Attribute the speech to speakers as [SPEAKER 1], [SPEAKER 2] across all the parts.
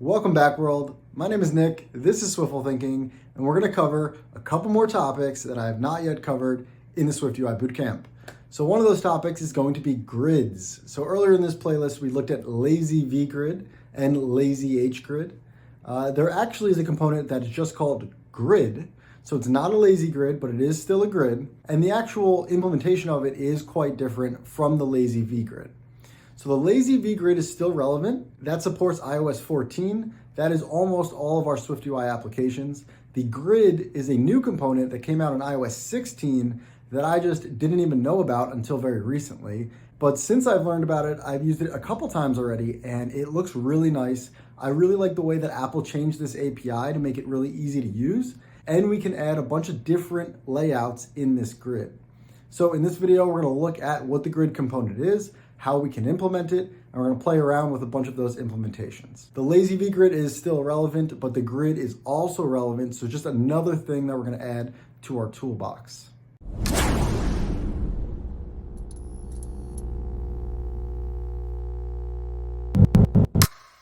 [SPEAKER 1] Welcome back, world. My name is Nick. This is Swiftful Thinking, and we're going to cover a couple more topics that I have not yet covered in the SwiftUI Bootcamp. So one of those topics is going to be grids. So earlier in this playlist, we looked at lazy vgrid and lazy hgrid. There actually is a component that is just called grid. So it's not a lazy grid, but it is still a grid. And the actual implementation of it is quite different from the lazy vgrid. So the lazy vgrid is still relevant. That supports iOS 14. That is almost all of our SwiftUI applications. The grid is a new component that came out on iOS 16 that I just didn't even know about until very recently. But since I've learned about it, I've used it a couple times already, and it looks really nice. I really like the way that Apple changed this API to make it really easy to use, and we can add a bunch of different layouts in this grid. So in this video, we're going to look at what the grid component is, how we can implement it, and we're going to play around with a bunch of those implementations. The lazy vgrid is still relevant, but the grid is also relevant, so just another thing that we're going to add to our toolbox.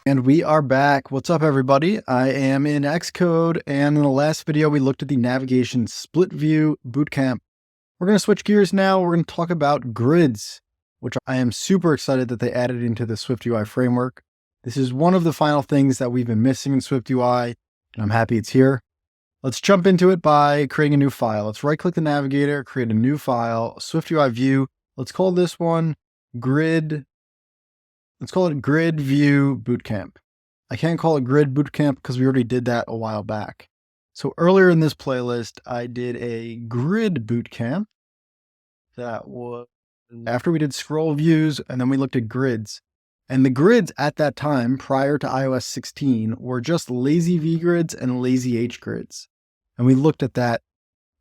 [SPEAKER 1] And we are back. What's up, everybody? I am in Xcode, and in the last video, we looked at the navigation split view bootcamp. We're going to switch gears now. We're going to talk about grids, which I am super excited that they added into the SwiftUI framework. This is one of the final things that we've been missing in SwiftUI, and I'm happy it's here. Let's jump into it by creating a new file. Let's right-click the navigator, create a new file, SwiftUI view. Let's call this one grid. Let's call it grid view bootcamp. I can't call it grid bootcamp because we already did that a while back. So earlier in this playlist, I did a grid bootcamp. That was after we did scroll views, and then we looked at grids. And the grids at that time, prior to iOS 16, were just lazy vgrids and lazy hgrids. And we looked at that.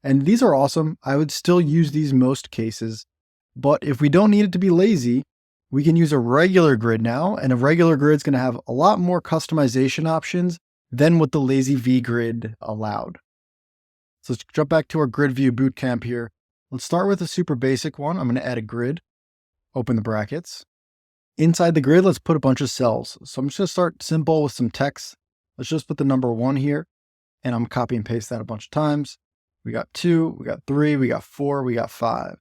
[SPEAKER 1] And these are awesome. I would still use these most cases. But if we don't need it to be lazy, we can use a regular grid now. And a regular grid is going to have a lot more customization options than what the lazy vgrid allowed. So let's jump back to our grid view bootcamp here. Let's start with a super basic one. I'm going to add a grid, open the brackets. Inside the grid, let's put a bunch of cells. So I'm just going to start simple with some text. Let's just put the number 1 here, and I'm copy and paste that a bunch of times. We got 2, we got 3, we got 4, we got 5.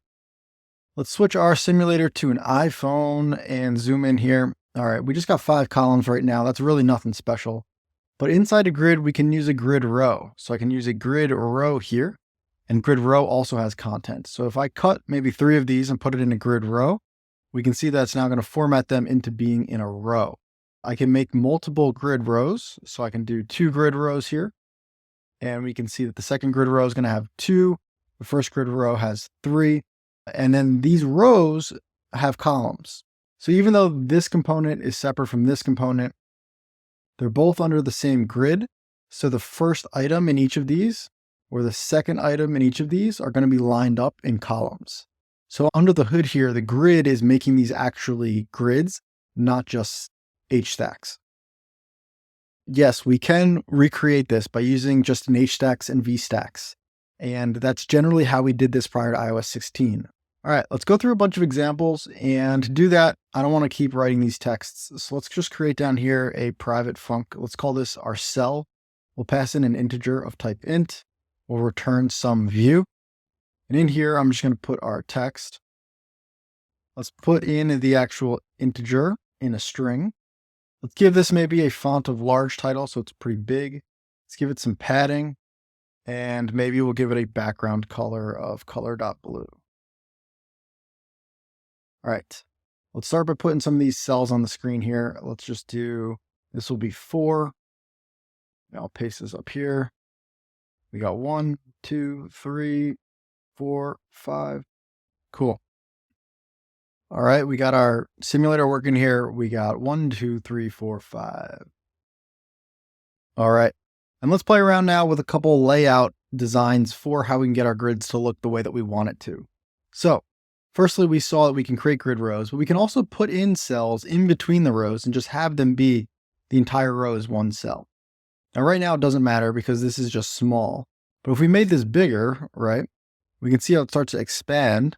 [SPEAKER 1] Let's switch our simulator to an iPhone and zoom in here. All right, we just got 5 columns right now. That's really nothing special. But inside a grid, we can use a grid row. So I can use a grid row here. And grid row also has content. So if I cut maybe 3 of these and put it in a grid row, we can see that it's now going to format them into being in a row. I can make multiple grid rows. So I can do 2 grid rows here. And we can see that the second grid row is going to have 2. The first grid row has 3. And then these rows have columns. So even though this component is separate from this component, they're both under the same grid. So the first item in each of these, or the second item in each of these, are going to be lined up in columns. So under the hood here, the grid is making these actually grids, not just HStacks. Yes, we can recreate this by using just an HStacks and VStacks. And that's generally how we did this prior to iOS 16. All right, let's go through a bunch of examples, and to do that, I don't want to keep writing these texts. So let's just create down here a private func. Let's call this our cell. We'll pass in an integer of type int. We'll return some view. And in here, I'm just going to put our text. Let's put in the actual integer in a string. Let's give this maybe a font of large title, so it's pretty big. Let's give it some padding. And maybe we'll give it a background color of color.blue. All right, let's start by putting some of these cells on the screen here. Let's just do, this will be 4. I'll paste this up here. We got 1, 2, 3, 4, 5. Cool. All right, we got our simulator working here. We got 1, 2, 3, 4, 5. All right. And let's play around now with a couple layout designs for how we can get our grids to look the way that we want it to. So firstly, we saw that we can create grid rows, but we can also put in cells in between the rows and just have them be the entire row as one cell. Now, right now, it doesn't matter because this is just small. But if we made this bigger, right, we can see how it starts to expand.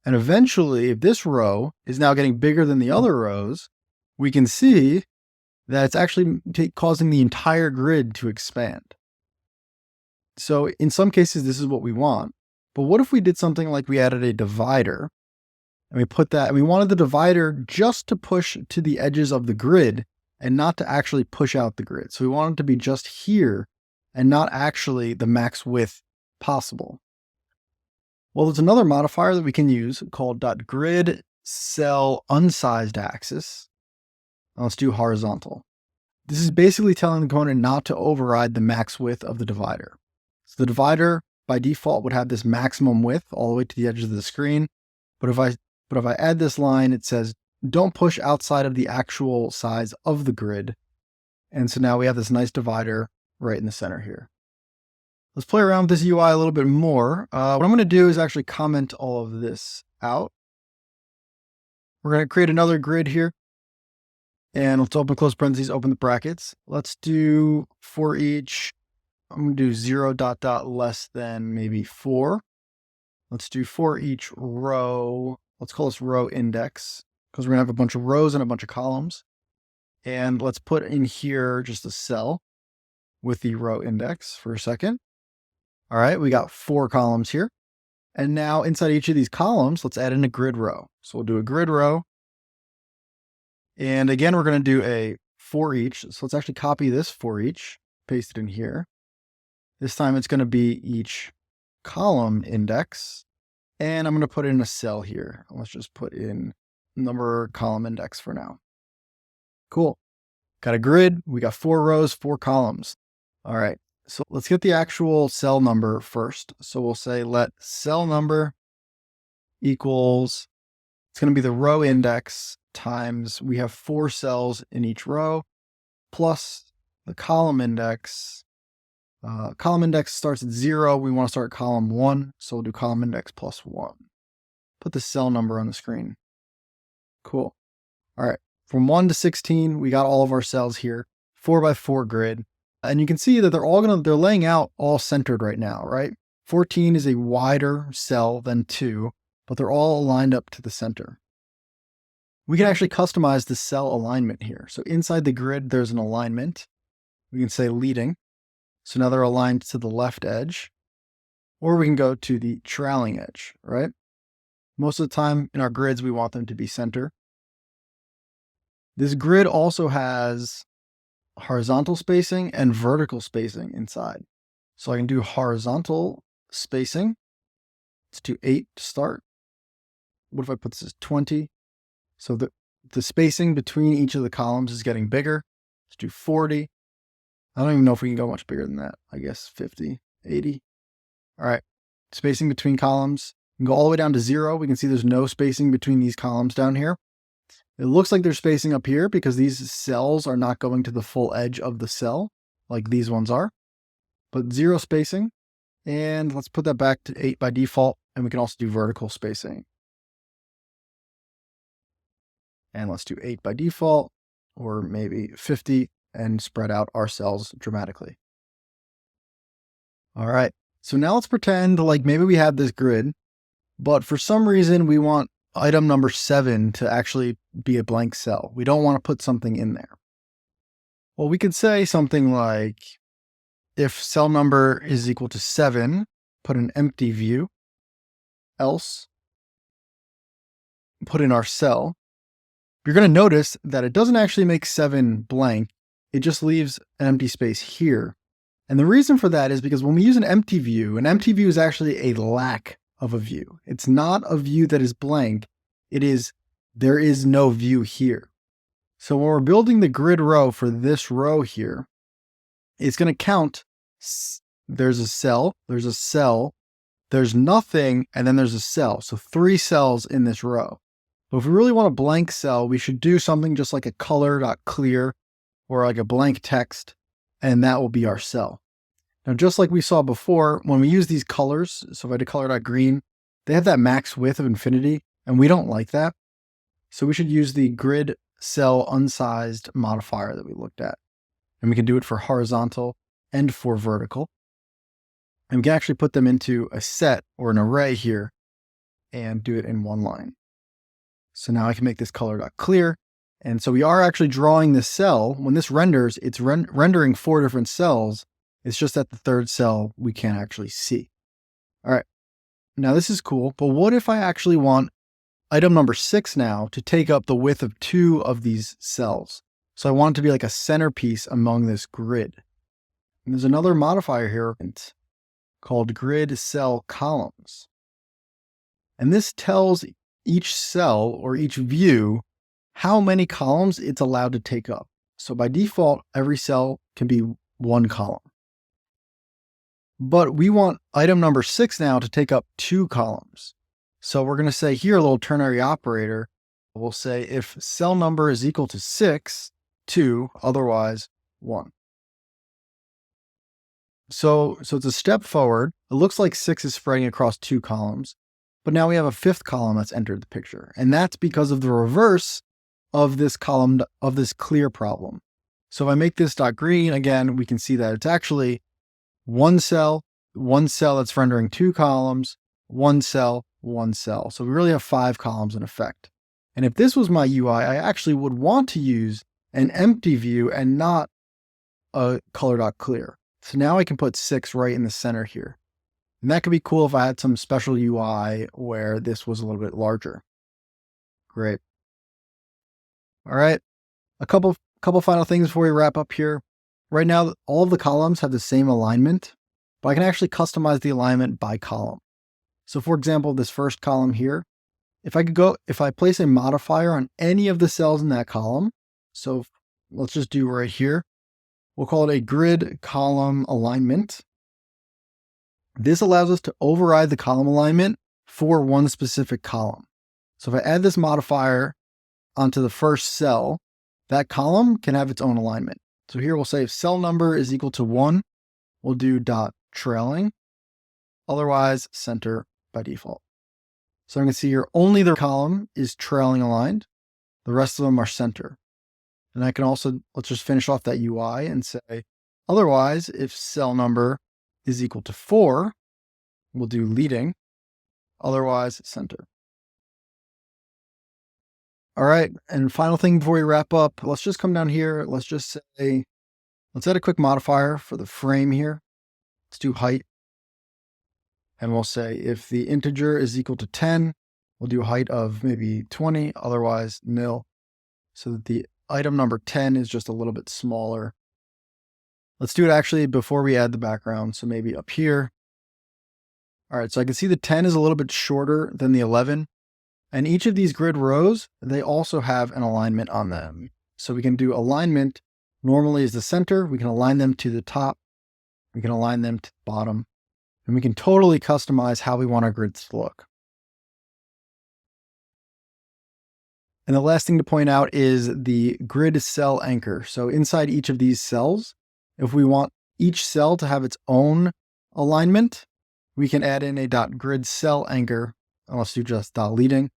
[SPEAKER 1] And eventually, if this row is now getting bigger than the other rows, we can see that it's actually causing the entire grid to expand. So in some cases, this is what we want. But what if we did something like we added a divider and we put that, and we wanted the divider just to push to the edges of the grid and not to actually push out the grid. So we want it to be just here and not actually the max width possible. Well, there's another modifier that we can use called .grid cell unsized axis. Now let's do horizontal. This is basically telling the component not to override the max width of the divider. So the divider by default would have this maximum width all the way to the edge of the screen. But if I add this line, it says don't push outside of the actual size of the grid. And so now we have this nice divider right in the center here. Let's play around with this UI a little bit more. What I'm going to do is actually comment all of this out. We're going to create another grid here. And let's open close parentheses, open the brackets. Let's do for each, I'm going to do 0 ... less than maybe 4. Let's do for each row. Let's call this row index because we're going to have a bunch of rows and a bunch of columns. And let's put in here just a cell with the row index for a second. All right, we got 4 columns here. And now inside each of these columns, let's add in a grid row. So we'll do a grid row. And again, we're going to do a for each. So let's actually copy this for each, paste it in here. This time it's going to be each column index. And I'm going to put in a cell here. Let's just put in number column index for now. Cool. Got a grid. We got 4 rows, 4 columns. All right. So let's get the actual cell number first. So we'll say let cell number equals, it's going to be the row index times, we have 4 cells in each row, plus the column index. Column index starts at 0. We want to start column 1. So we'll do column index plus 1. Put the cell number on the screen. Cool. All right. From 1 to 16, we got all of our cells here, 4x4 grid. And you can see that they're laying out all centered right now, right? 14 is a wider cell than 2, but they're all aligned up to the center. We can actually customize the cell alignment here. So inside the grid, there's an alignment. We can say leading. So now they're aligned to the left edge, or we can go to the trailing edge, right? Most of the time in our grids, we want them to be center. This grid also has horizontal spacing and vertical spacing inside. So I can do horizontal spacing. Let's do 8 to start. What if I put this as 20? So the spacing between each of the columns is getting bigger. Let's do 40. I don't even know if we can go much bigger than that. I guess 50, 80. All right. Spacing between columns. We can go all the way down to 0. We can see there's no spacing between these columns down here. It looks like there's spacing up here because these cells are not going to the full edge of the cell like these ones are, but 0 spacing. And let's put that back to 8 by default. And we can also do vertical spacing. And let's do 8 by default, or maybe 50, and spread out our cells dramatically. All right. So now let's pretend like maybe we have this grid, but for some reason we want item number 7 to actually be a blank cell. We don't want to put something in there. Well, we could say something like, if cell number is equal to 7, put an empty view, else, put in our cell. You're going to notice that it doesn't actually make 7 blank. It just leaves an empty space here. And the reason for that is because when we use an empty view is actually a lack of a view. It's not a view that is blank. It is, there is no view here. So when we're building the grid row for this row here, it's going to count. There's a cell, there's nothing, and then there's a cell. So 3 cells in this row. But if we really want a blank cell, we should do something just like a color.clear or like a blank text, and that will be our cell. Now, just like we saw before, when we use these colors, so if I do color.green, they have that max width of infinity, and we don't like that. So we should use the grid cell unsized modifier that we looked at. And we can do it for horizontal and for vertical. And we can actually put them into a set or an array here and do it in one line. So now I can make this color.clear, And so we are actually drawing this cell. When this renders, it's rendering 4 different cells. It's just that the third cell we can't actually see. All right, now this is cool, but what if I actually want item number 6 now to take up the width of 2 of these cells? So I want it to be like a centerpiece among this grid. And there's another modifier here called grid cell columns. And this tells each cell or each view how many columns it's allowed to take up. So by default, every cell can be 1 column. But we want item number 6 now to take up 2 columns. So we're going to say here a little ternary operator. We'll say if cell number is equal to 6, 2, otherwise 1. So it's a step forward. It looks like 6 is spreading across 2 columns, but now we have a 5th column that's entered the picture. And that's because of the reverse of this column, of this clear problem. So if I make this dot green, again, we can see that it's actually one cell that's rendering 2 columns, 1 cell, 1 cell. So we really have 5 columns in effect. And if this was my UI, I actually would want to use an empty view and not a color.clear. So now I can put 6 right in the center here. And that could be cool if I had some special UI where this was a little bit larger. Great. All right, a couple final things before we wrap up here. Right now, all of the columns have the same alignment, but I can actually customize the alignment by column. So for example, this first column here, if I place a modifier on any of the cells in that column, so let's just do right here, we'll call it a grid column alignment. This allows us to override the column alignment for one specific column. So if I add this modifier onto the first cell, that column can have its own alignment. So here we'll say if cell number is equal to 1, we'll do dot trailing, otherwise center by default. So I'm going to see here only the column is trailing aligned. The rest of them are center. And I can also, let's just finish off that UI and say, otherwise, if cell number is equal to 4, we'll do leading, otherwise center. All right, and final thing before we wrap up, let's just come down here. Let's just say, let's add a quick modifier for the frame here. Let's do height. And we'll say if the integer is equal to 10, we'll do height of maybe 20, otherwise nil. So that the item number 10 is just a little bit smaller. Let's do it actually before we add the background. So maybe up here. All right, so I can see the 10 is a little bit shorter than the 11. And each of these grid rows, they also have an alignment on them. So we can do alignment normally is the center. We can align them to the top. We can align them to the bottom. And we can totally customize how we want our grids to look. And the last thing to point out is the grid cell anchor. So inside each of these cells, if we want each cell to have its own alignment, we can add in a .grid cell anchor. And let's do just .leading.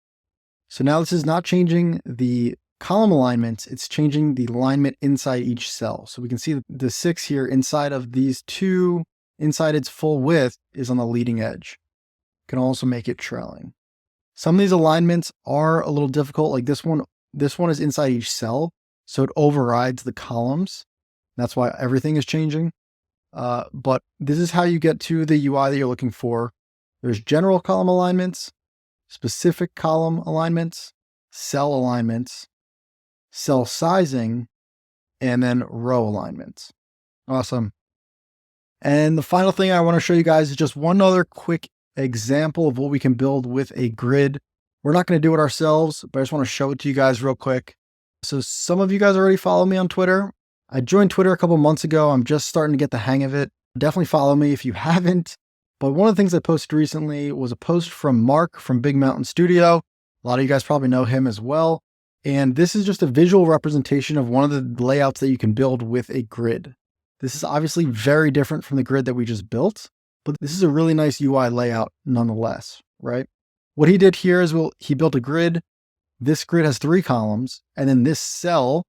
[SPEAKER 1] So now this is not changing the column alignments, it's changing the alignment inside each cell. So we can see the 6 here inside of these 2, inside its full width is on the leading edge. You can also make it trailing. Some of these alignments are a little difficult, like this one is inside each cell, so it overrides the columns. That's why everything is changing. But this is how you get to the UI that you're looking for. There's general column alignments, specific column alignments, cell alignments, cell sizing, and then row alignments. Awesome. And the final thing I want to show you guys is just one other quick example of what we can build with a grid. We're not going to do it ourselves, but I just want to show it to you guys real quick. So some of you guys already follow me on Twitter. I joined Twitter a couple months ago. I'm just starting to get the hang of it. Definitely follow me if you haven't. But one of the things I posted recently was a post from Mark from Big Mountain Studio. A lot of you guys probably know him as well. And this is just a visual representation of one of the layouts that you can build with a grid. This is obviously very different from the grid that we just built, but this is a really nice UI layout nonetheless, right? What he did here is he built a grid. This grid has 3 columns, and then this cell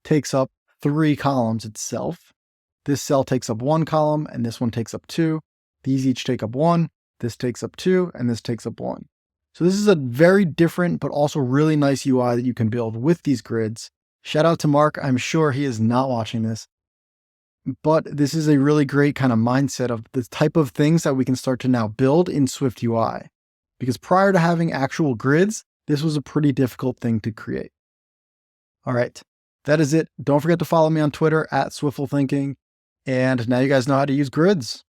[SPEAKER 1] takes up 3 columns itself. This cell takes up 1 column, and this one takes up 2. These each take up 1, this takes up 2, and this takes up 1. So this is a very different, but also really nice UI that you can build with these grids. Shout out to Mark. I'm sure he is not watching this. But this is a really great kind of mindset of the type of things that we can start to now build in SwiftUI. Because prior to having actual grids, this was a pretty difficult thing to create. All right, that is it. Don't forget to follow me on Twitter at SwiftFulThinking. And now you guys know how to use grids.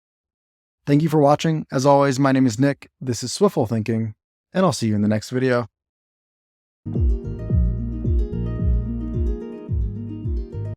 [SPEAKER 1] Thank you for watching. As always, my name is Nick. This is SwiftFulThinking, and I'll see you in the next video.